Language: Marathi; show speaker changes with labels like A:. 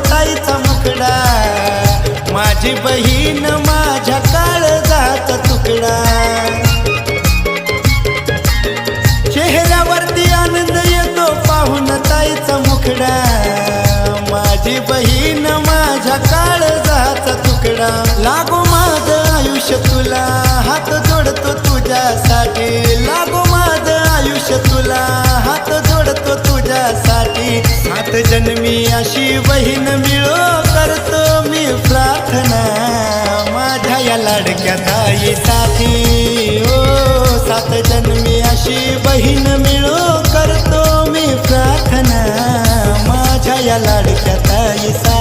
A: ताईचा मुखडा, माझी बहीण माझ्या काळजाचा तुकडा. चेहऱ्यावरती आनंद येतो पाहून ताईचा मुखडा, माझी बहीण माझ्या काळजाचा तुकडा. लागो माझं आयुष्य तुला, हात जोडतो तुझ्यासाठी. लागो माझं आयुष्य तुला, हात जोडतो तुझ्यासाठी. 7 जन्मी अशी बहीण मिळो करतो मी प्रार्थना, माझ्या या लाडक्या ताईसाठी. ओ 7 जन्मी अशी बहीण मिळो करतो मी प्रार्थना, माझ्या या लाडक्या ताईसाठी.